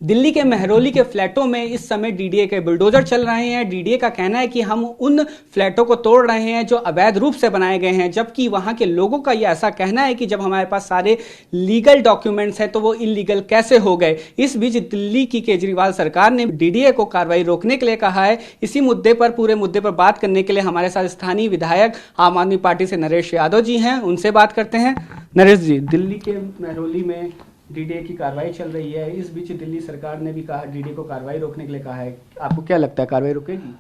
दिल्ली के मेहरौली के फ्लैटों में इस समय डीडीए के बुलडोजर चल रहे हैं। डीडीए का कहना है कि हम उन फ्लैटों को तोड़ रहे हैं जो अवैध रूप से बनाए गए हैं, जबकि वहां के लोगों का यह ऐसा कहना है कि जब हमारे पास सारे लीगल डॉक्यूमेंट्स हैं तो वो इलीगल कैसे हो गए। इस बीच दिल्ली की केजरीवाल सरकार ने डीडीए को कार्रवाई रोकने के लिए कहा है। इसी मुद्दे पर, पूरे मुद्दे पर बात करने के लिए हमारे साथ स्थानीय विधायक आम आदमी पार्टी से नरेश यादव जी हैं, उनसे बात करते हैं। नरेश जी, दिल्ली के मेहरौली में डीडीए की कार्रवाई चल रही है, इस बीच दिल्ली सरकार ने भी कहा डीडीए को कार्रवाई रोकने के लिए कहा है, आपको क्या लगता है कार्रवाई रुकेगी?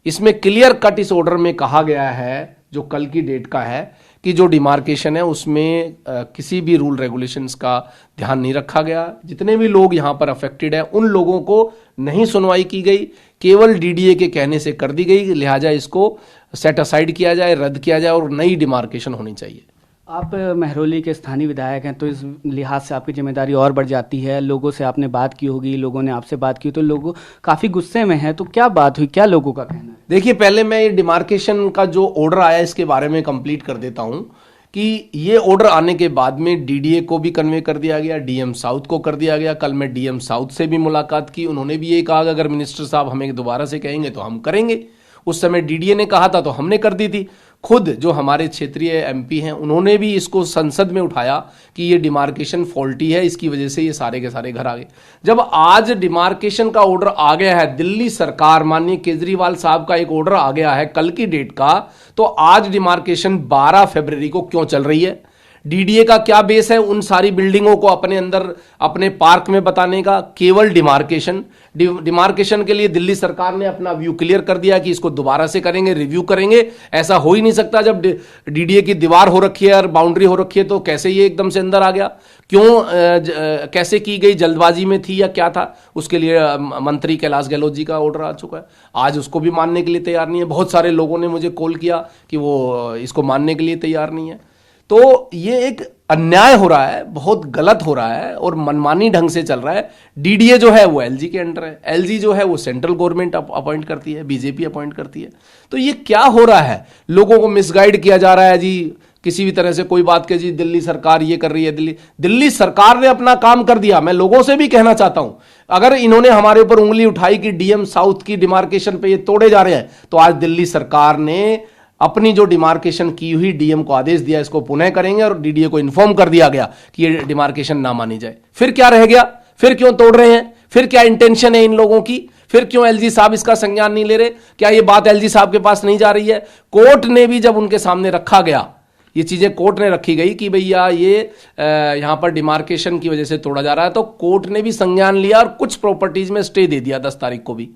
इसमें क्लियर कट इस ऑर्डर में कहा गया है, जो कल की डेट का है, कि जो डिमार्केशन है उसमें किसी भी रूल रेगुलेशंस का ध्यान नहीं रखा गया। जितने भी लोग यहाँ पर अफेक्टेड है उन लोगों को नहीं सुनवाई की गई, केवल डीडीए के कहने से कर दी गई। लिहाजा इसको सेट असाइड किया जाए, रद्द किया जाए और नई डिमार्केशन होनी चाहिए। आप मेहरौली के स्थानीय विधायक हैं तो इस लिहाज से आपकी जिम्मेदारी और बढ़ जाती है। लोगों से आपने बात की होगी, लोगों ने आपसे बात की, तो लोग काफ़ी गुस्से में हैं, तो क्या बात हुई, क्या लोगों का कहना है? देखिए, पहले मैं ये डिमार्केशन का जो ऑर्डर आया इसके बारे में कंप्लीट कर देता हूं कि ये ऑर्डर आने के बाद में डीडीए को भी कन्वे कर दिया गया, डीएम साउथ को कर दिया गया। कल मैं डीएम साउथ से भी मुलाकात की, उन्होंने भी ये कहा अगर मिनिस्टर साहब हमें दोबारा से कहेंगे तो हम करेंगे। उस समय डीडीए ने कहा था तो हमने कर दी थी। खुद जो हमारे क्षेत्रीय एमपी हैं उन्होंने भी इसको संसद में उठाया कि ये डिमार्केशन फॉल्टी है, इसकी वजह से ये सारे के सारे घर आ गए। जब आज डिमार्केशन का ऑर्डर आ गया है, दिल्ली सरकार माननीय केजरीवाल साहब का एक ऑर्डर आ गया है कल की डेट का, तो आज डिमार्केशन 12 फरवरी को क्यों चल रही है? डीडीए का क्या बेस है उन सारी बिल्डिंगों को अपने अंदर अपने पार्क में बताने का? केवल डिमार्केशन के लिए दिल्ली सरकार ने अपना व्यू क्लियर कर दिया कि इसको दोबारा से करेंगे, रिव्यू करेंगे। ऐसा हो ही नहीं सकता। जब डीडीए की दीवार हो रखी है और बाउंड्री हो रखी है तो कैसे ये एकदम से अंदर आ गया? क्यों कैसे की गई? जल्दबाजी में थी या क्या था? उसके लिए मंत्री कैलाश गहलोत जी का ऑर्डर आ चुका है, आज उसको भी मानने के लिए तैयार नहीं है। बहुत सारे लोगों ने मुझे कॉल किया कि वो इसको मानने के लिए तैयार नहीं है। तो ये एक अन्याय हो रहा है, बहुत गलत हो रहा है और मनमानी ढंग से चल रहा है। डीडीए जो है वो एलजी के अंडर है, एलजी जो है वो सेंट्रल गवर्नमेंट अपॉइंट करती है, बीजेपी अपॉइंट करती है। तो ये क्या हो रहा है? लोगों को मिसगाइड किया जा रहा है जी, किसी भी तरह से कोई बात के जी दिल्ली सरकार ये कर रही है। दिल्ली सरकार ने अपना काम कर दिया। मैं लोगों से भी कहना चाहता हूं, अगर इन्होंने हमारे ऊपर उंगली उठाई कि डीएम साउथ की डिमार्केशन पे ये तोड़े जा रहे हैं, तो आज दिल्ली सरकार ने अपनी जो डिमार्केशन की हुई डीएम को आदेश दिया इसको पुनः करेंगे और डीडीए को इन्फॉर्म कर दिया गया कि ये डिमार्केशन ना मानी जाए। फिर क्या रह गया? फिर क्यों तोड़ रहे हैं? फिर क्या इंटेंशन है इन लोगों की? फिर क्यों एलजी साहब इसका संज्ञान नहीं ले रहे? क्या ये बात एलजी साहब के पास नहीं जा रही है? कोर्ट ने भी जब उनके सामने रखा गया, ये चीजें कोर्ट ने रखी गई कि भैया ये यहां पर डिमार्केशन की वजह से तोड़ा जा रहा है, तो कोर्ट ने भी संज्ञान लिया और कुछ प्रॉपर्टीज में स्टे दे दिया। 10 तारीख को भी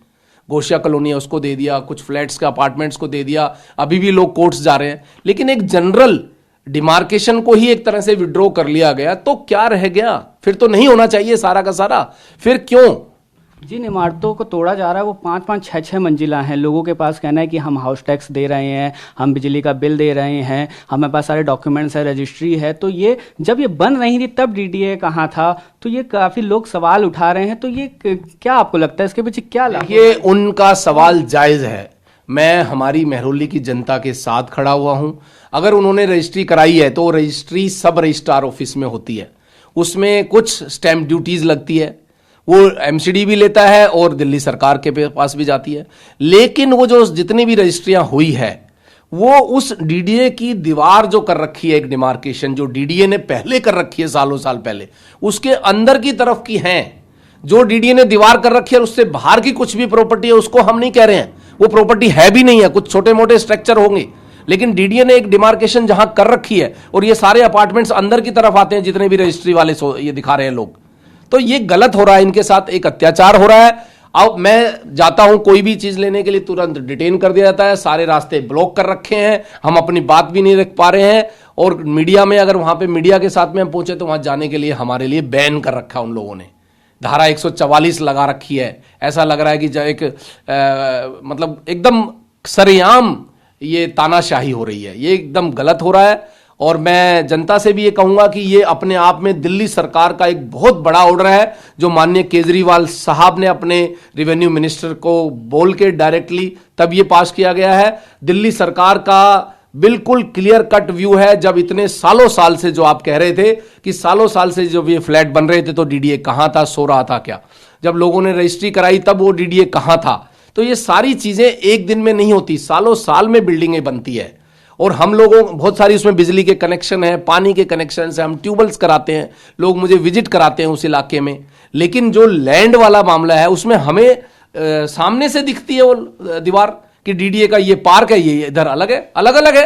गोशिया कॉलोनी है उसको दे दिया, कुछ फ्लैट्स के अपार्टमेंट्स को दे दिया। अभी भी लोग कोर्ट्स जा रहे हैं, लेकिन एक जनरल डिमार्केशन को ही एक तरह से विड्रॉ कर लिया गया, तो क्या रह गया? फिर तो नहीं होना चाहिए सारा का सारा। फिर क्यों? जिन इमारतों को तोड़ा जा रहा है वो 5-5, 6-6 मंजिला हैं। लोगों के पास कहना है कि हम हाउस टैक्स दे रहे हैं, हम बिजली का बिल दे रहे हैं, हमारे पास सारे डॉक्यूमेंट्स है, रजिस्ट्री है। तो ये जब ये बन रही थी तब डीडीए कहाँ था? तो ये काफ़ी लोग सवाल उठा रहे हैं। तो ये क्या आपको लगता है इसके पीछे क्या लाभ? ये उनका सवाल जायज़ है। मैं हमारी मेहरौली की जनता के साथ खड़ा हुआ हूं। अगर उन्होंने रजिस्ट्री कराई है तो रजिस्ट्री सब रजिस्ट्रार ऑफिस में होती है, उसमें कुछ स्टैंप ड्यूटीज लगती है, वो एमसीडी भी लेता है और दिल्ली सरकार के पास भी जाती है। लेकिन वो जो जितनी भी रजिस्ट्रियां हुई है वो उस डीडीए की दीवार जो कर रखी है, एक डिमार्केशन जो डीडीए ने पहले कर रखी है सालों साल पहले, उसके अंदर की तरफ की हैं। जो डीडीए ने दीवार कर रखी है उससे बाहर की कुछ भी प्रॉपर्टी है उसको हम नहीं कह रहे हैं, वो प्रॉपर्टी है भी नहीं है, कुछ छोटे मोटे स्ट्रक्चर होंगे। लेकिन डीडीए ने एक डिमार्केशन जहां कर रखी है और ये सारे अपार्टमेंट्स अंदर की तरफ आते हैं, जितने भी रजिस्ट्री वाले ये दिखा रहे हैं लोग। तो ये गलत हो रहा है, इनके साथ एक अत्याचार हो रहा है। अब मैं जाता हूं कोई भी चीज लेने के लिए तुरंत डिटेन कर दिया जाता है, सारे रास्ते ब्लॉक कर रखे हैं, हम अपनी बात भी नहीं रख पा रहे हैं। और मीडिया में अगर वहां पे मीडिया के साथ में हम पहुंचे तो वहां जाने के लिए हमारे लिए बैन कर रखा उन लोगों ने, धारा 144 लगा रखी है। ऐसा लग रहा है कि एक मतलब एकदम सरेआम ये तानाशाही हो रही है, ये एकदम गलत हो रहा है। और मैं जनता से भी ये कहूंगा कि ये अपने आप में दिल्ली सरकार का एक बहुत बड़ा ऑर्डर है जो माननीय केजरीवाल साहब ने अपने रेवेन्यू मिनिस्टर को बोल के डायरेक्टली तब ये पास किया गया है। दिल्ली सरकार का बिल्कुल क्लियर कट व्यू है। जब इतने सालों साल से जो आप कह रहे थे कि सालों साल से जब ये फ्लैट बन रहे थे तो डीडीए कहां था, सो रहा था क्या? जब लोगों ने रजिस्ट्री कराई तब वो डीडीए कहां था? तो ये सारी चीजें एक दिन में नहीं होती, सालों साल में बिल्डिंगें बनती है। और हम लोगों बहुत सारी उसमें बिजली के कनेक्शन है, पानी के कनेक्शन है, हम ट्यूबवेल्स कराते हैं, लोग मुझे विजिट कराते हैं उस इलाके में। लेकिन जो लैंड वाला मामला है उसमें हमें सामने से दिखती है वो दीवार कि डीडीए का ये पार्क है, ये इधर अलग है, अलग अलग है,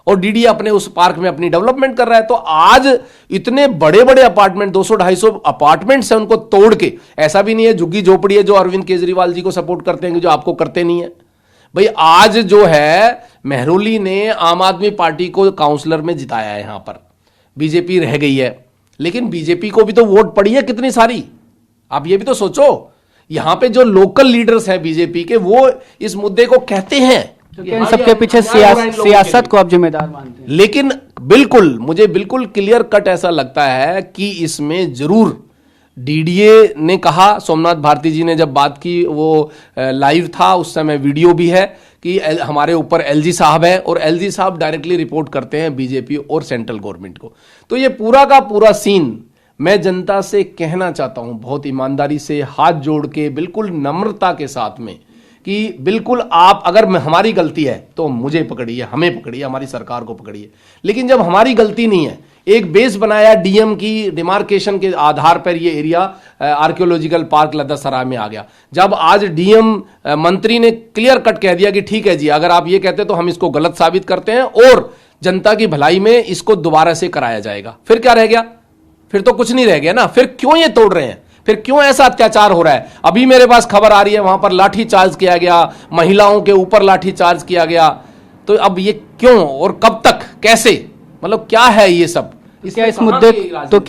और डीडीए अपने उस पार्क में अपनी डेवलपमेंट कर रहा है। तो आज इतने बड़े बड़े अपार्टमेंट, 200-250 अपार्टमेंट्स हैं, उनको तोड़ के, ऐसा भी नहीं है झुग्गी झोपड़ी है जो अरविंद केजरीवाल जी को सपोर्ट करते हैं कि जो आपको करते नहीं है भाई। आज जो है मेहरौली ने आम आदमी पार्टी को काउंसलर में जिताया है, यहां पर बीजेपी रह गई है, लेकिन बीजेपी को भी तो वोट पड़ी है कितनी सारी, आप ये भी तो सोचो। यहां पे जो लोकल लीडर्स हैं बीजेपी के, वो इस मुद्दे को कहते हैं, तो इन सबके पीछे सियासत को आप जिम्मेदार मानते हैं? लेकिन बिल्कुल, मुझे बिल्कुल क्लियर कट ऐसा लगता है कि इसमें जरूर डीडीए ने कहा, सोमनाथ भारती जी ने जब बात की, वो लाइव था उस समय, वीडियो भी है कि हमारे ऊपर एलजी साहब है, और एलजी साहब डायरेक्टली रिपोर्ट करते हैं बीजेपी और सेंट्रल गवर्नमेंट को। तो ये पूरा का पूरा सीन मैं जनता से कहना चाहता हूं, बहुत ईमानदारी से हाथ जोड़ के, बिल्कुल नम्रता के साथ में, कि बिल्कुल आप, अगर हमारी गलती है तो मुझे पकड़िए, हमें पकड़िए, हमारी सरकार को पकड़िए। लेकिन जब हमारी गलती नहीं है, एक बेस बनाया डीएम की डिमार्केशन के आधार पर, ये एरिया आर्कियोलॉजिकल पार्क लद्दासराय में आ गया। जब आज डीएम मंत्री ने क्लियर कट कह दिया कि ठीक है जी, अगर आप ये कहते तो हम इसको गलत साबित करते हैं और जनता की भलाई में इसको दोबारा से कराया जाएगा, फिर क्या रह गया? फिर तो कुछ नहीं रह गया ना। फिर क्यों ये तोड़ रहे हैं? फिर क्यों ऐसा अत्याचार हो रहा है? अभी मेरे पास खबर आ रही है वहां पर लाठी चार्ज किया गया, महिलाओं के ऊपर लाठी चार्ज किया गया। तो अब ये क्यों और कब तक, कैसे, मतलब क्या है ये सब? क्या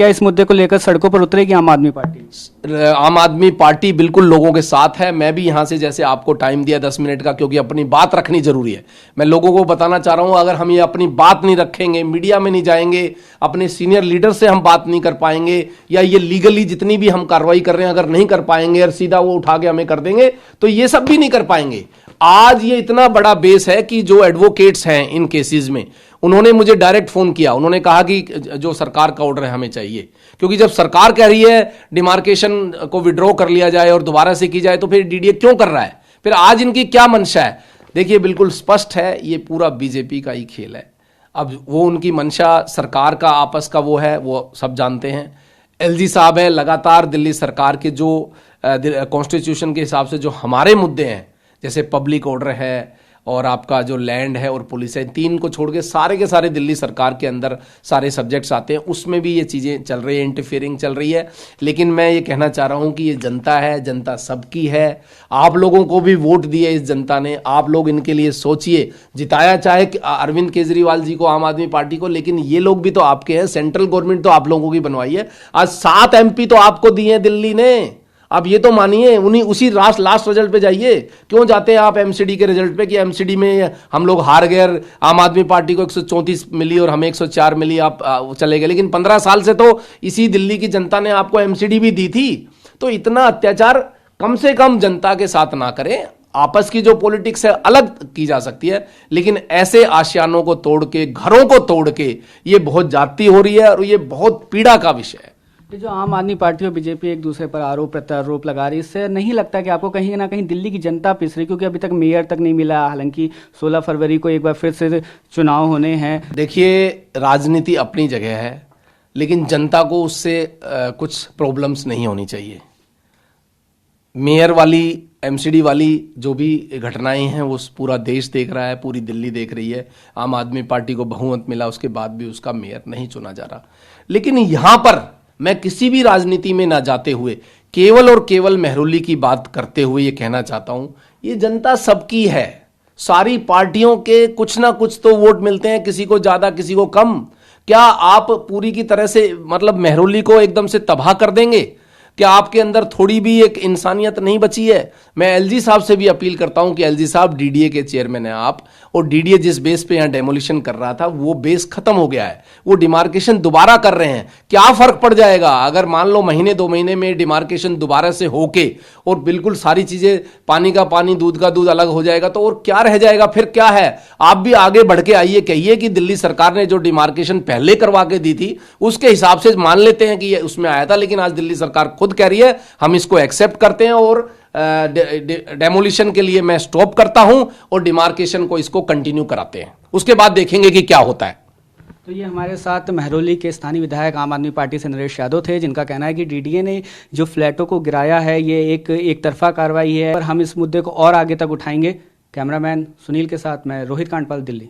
इस मुद्दे को लेकर सड़कों पर उतरेगी आम आदमी पार्टी? आम आदमी पार्टी बिल्कुल लोगों के साथ है। मैं भी यहां से, जैसे आपको टाइम दिया 10 मिनट का, क्योंकि अपनी बात रखनी जरूरी है। मैं लोगों को बताना चाह रहा हूं, अगर हम ये अपनी बात नहीं रखेंगे, मीडिया में नहीं जाएंगे, अपने सीनियर लीडर से हम बात नहीं कर पाएंगे, या ये लीगली जितनी भी हम कार्रवाई कर रहे हैं अगर नहीं कर पाएंगे और सीधा वो उठा के हमें कर देंगे, तो ये सब भी नहीं कर पाएंगे। आज ये इतना बड़ा बेस है कि जो एडवोकेट्स हैं इन केसेस में, उन्होंने मुझे डायरेक्ट फोन किया, उन्होंने कहा कि जो सरकार का ऑर्डर है हमें चाहिए, क्योंकि जब सरकार कह रही है डिमार्केशन को विड्रॉ कर लिया जाए और दोबारा से की जाए, तो फिर डीडीए क्यों कर रहा है? फिर आज इनकी क्या मंशा है? देखिए बिल्कुल स्पष्ट है, ये पूरा बीजेपी का ही खेल है। अब वो उनकी मंशा, सरकार का आपस का वो है, वो सब जानते हैं। एलजी साहब है, लगातार दिल्ली सरकार के जो कॉन्स्टिट्यूशन के हिसाब से जो हमारे मुद्दे हैं, जैसे पब्लिक ऑर्डर है और आपका जो लैंड है और पुलिस है, तीन को छोड़ के सारे दिल्ली सरकार के अंदर सारे सब्जेक्ट्स आते हैं, उसमें भी ये चीज़ें चल रही है, इंटरफेयरिंग चल रही है। लेकिन मैं ये कहना चाह रहा हूँ कि ये जनता है, जनता सबकी है। आप लोगों को भी वोट दिए इस जनता ने, आप लोग इनके लिए सोचिए। जिताया चाहे अरविंद केजरीवाल जी को, आम आदमी पार्टी को, लेकिन ये लोग भी तो आपके हैं। सेंट्रल गवर्नमेंट तो आप लोगों की बनवाई है। आज 7 MP तो आपको दिए हैं दिल्ली ने। अब ये तो मानिए, उसी लास्ट रिजल्ट पे जाइए। क्यों जाते हैं आप एमसीडी के रिजल्ट पे कि एमसीडी में हम लोग हार गए, आम आदमी पार्टी को 134 मिली और हमें 104 मिली, आप चले गए। लेकिन 15 साल से तो इसी दिल्ली की जनता ने आपको एमसीडी भी दी थी। तो इतना अत्याचार कम से कम जनता के साथ ना करें। आपस की जो पॉलिटिक्स है अलग की जा सकती है, लेकिन ऐसे आशियानों को तोड़ के, घरों को तोड़ के, ये बहुत जाती हो रही है और ये बहुत पीड़ा का विषय है। जो आम आदमी पार्टी और बीजेपी एक दूसरे पर आरोप प्रत्यारोप लगा रही है, इससे नहीं लगता कि आपको कहीं ना कहीं दिल्ली की जनता पिस रही? क्योंकि अभी तक मेयर तक नहीं मिला, हालांकि 16 फरवरी को एक बार फिर से चुनाव होने हैं। देखिए, राजनीति अपनी जगह है, लेकिन जनता को उससे कुछ प्रॉब्लम्स नहीं होनी चाहिए। मेयर वाली, एमसीडी वाली जो भी घटनाएं हैं वो पूरा देश देख रहा है, पूरी दिल्ली देख रही है। आम आदमी पार्टी को बहुमत मिला, उसके बाद भी उसका मेयर नहीं चुना जा रहा। लेकिन यहां पर मैं किसी भी राजनीति में ना जाते हुए केवल और केवल मेहरौली की बात करते हुए ये कहना चाहता हूं, ये जनता सबकी है। सारी पार्टियों के कुछ ना कुछ तो वोट मिलते हैं, किसी को ज्यादा किसी को कम। क्या आप पूरी की तरह से, मतलब मेहरौली को एकदम से तबाह कर देंगे? क्या आपके अंदर थोड़ी भी एक इंसानियत नहीं बची है? मैं एलजी साहब से भी अपील करता हूं कि एलजी साहब, डीडीए के चेयरमैन हैं आप, और डीडीए जिस बेस पे यहां डेमोलिशन कर रहा था वो बेस खत्म हो गया है, वो डिमार्केशन दोबारा कर रहे हैं। क्या फर्क पड़ जाएगा अगर मान लो महीने 2 महीने में डिमार्केशन दोबारा से होके और बिल्कुल सारी चीजें, पानी का पानी दूध का दूध अलग हो जाएगा, तो और क्या रह जाएगा? फिर क्या है? आप भी आगे बढ़ के आइए, कहिए कि दिल्ली सरकार ने जो डिमार्केशन पहले करवा के दी थी उसके हिसाब से मान लेते हैं कि ये उसमें आया था, लेकिन आज दिल्ली सरकार खुद कह रही है हम इसको एक्सेप्ट करते हैं और डेमोलिशन के लिए मैं स्टॉप करता हूं और डिमार्केशन को इसको कंटिन्यू कराते हैं। उसके बाद देखेंगे कि क्या होता है। तो ये हमारे साथ महरौली के स्थानीय विधायक आम आदमी पार्टी से नरेश यादव थे, जिनका कहना है कि डीडीए ने जो फ्लैटों को गिराया है ये एक तरफा कार्रवाई है और हम इस मुद्दे को और आगे तक उठाएंगे। कैमरामैन सुनील के साथ मैं रोहित कांडपाल, दिल्ली।